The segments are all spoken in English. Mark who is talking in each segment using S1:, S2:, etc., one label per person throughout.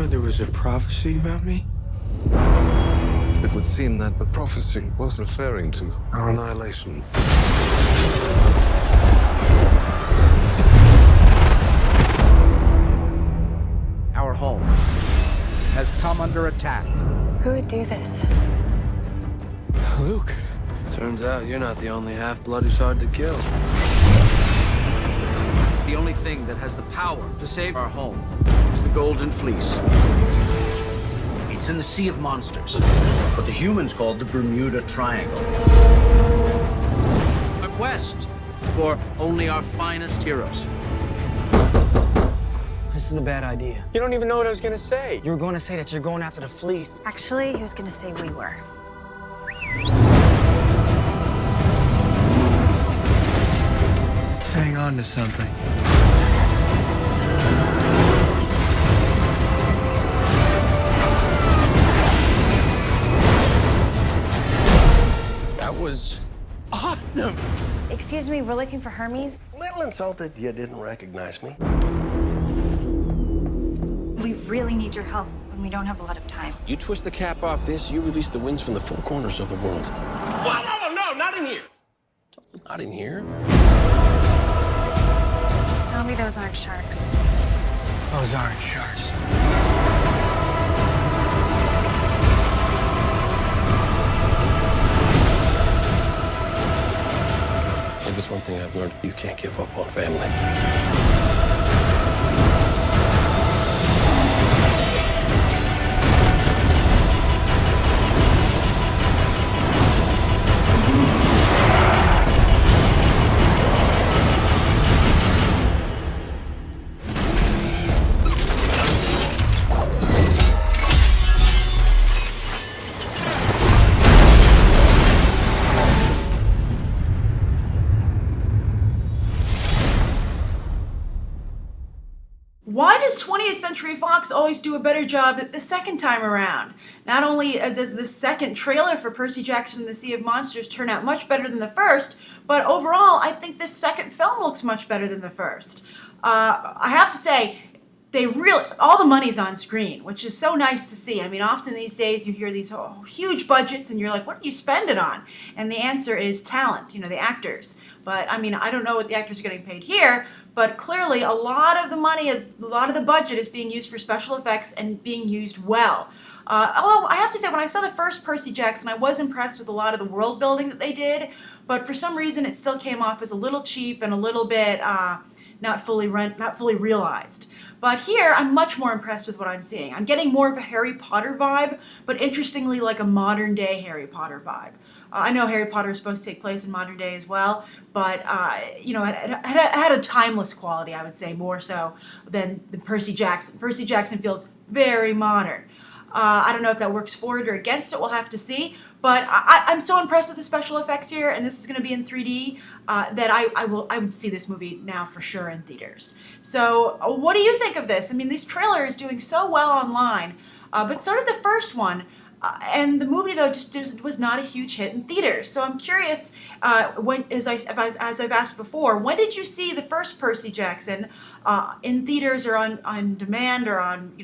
S1: heard there was a prophecy about me.
S2: It would seem that the prophecy was referring to our annihilation.
S3: Our home has come under attack.
S4: Who would do this?
S1: Luke.
S5: Turns out you're not the only half-blood who's hard to kill.
S3: The only thing that has the power to save our home is the Golden Fleece. It's in the Sea of Monsters, what the humans called the Bermuda Triangle. A quest for only our finest heroes.
S6: This is a bad idea.
S1: You don't even know what I was gonna say.
S6: You were going to say that you're going after the fleece.
S4: Actually, he was gonna say we were.
S1: Hang on to something. That was awesome.
S4: Excuse me, we're looking for Hermes.
S7: Little insulted you didn't recognize me.
S4: We really need your help, and we don't have a lot of time.
S8: You twist the cap off this, you release the winds from the four corners of the world.
S7: What? No, not in here.
S8: Not in here.
S4: Tell me those aren't sharks.
S1: Those aren't sharks.
S8: If there's one thing I've learned, you can't give up on family.
S9: Why does 20th Century Fox always do a better job the second time around? Not only does the second trailer for Percy Jackson and the Sea of Monsters turn out much better than the first, but overall, I think this second film looks much better than the first. I have to say, all the money's on screen, which is so nice to see. I mean, often these days you hear these huge budgets and you're like, what do you spend it on? And the answer is talent, the actors. But I mean, I don't know what the actors are getting paid here, but clearly a lot of the money, a lot of the budget is being used for special effects and being used well. Although I have to say, when I saw the first Percy Jackson, I was impressed with a lot of the world building that they did, but for some reason it still came off as a little cheap and a little bit not fully realized. But here, I'm much more impressed with what I'm seeing. I'm getting more of a Harry Potter vibe, but interestingly, like a modern day Harry Potter vibe. I know Harry Potter is supposed to take place in modern day as well, but it had a timeless quality, I would say, more so than Percy Jackson. Percy Jackson feels very modern. I don't know if that works for it or against it. We'll have to see. But I'm so impressed with the special effects here, and this is going to be in 3D, that I would see this movie now for sure in theaters. So what do you think of this? I mean, this trailer is doing so well online, but so did the first one. And the movie, though, just was not a huge hit in theaters. So I'm curious, as I've asked before, when did you see the first Percy Jackson in theaters or on demand or on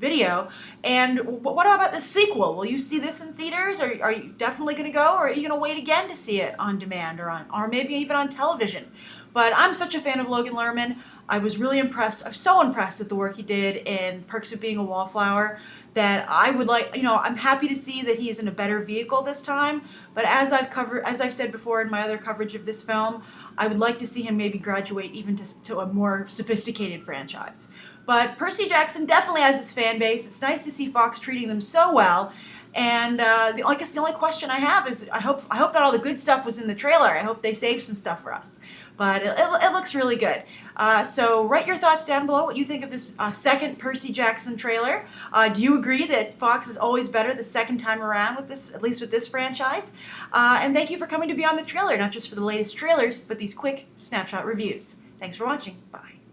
S9: video? And what about the sequel? Will you see this in theaters? Are you definitely going to go, or are you going to wait again to see it on demand or maybe even on television? But I'm such a fan of Logan Lerman. I was really impressed. I'm so impressed with the work he did in Perks of Being a Wallflower that I would like, I'm happy to see that he is in a better vehicle this time. But as I've said before in my other coverage of this film, I would like to see him maybe graduate even to a more sophisticated franchise. But Percy Jackson definitely has its fan base. It's nice to see Fox treating them so well. And I guess the only question I have is I hope not all the good stuff was in the trailer. I hope they saved some stuff for us. But it looks really good. So write your thoughts down below what you think of this second Percy Jackson trailer. Do you agree that Fox is always better the second time around with this, at least with this franchise? And thank you for coming to Beyond the Trailer, not just for the latest trailers, but these quick snapshot reviews. Thanks for watching. Bye.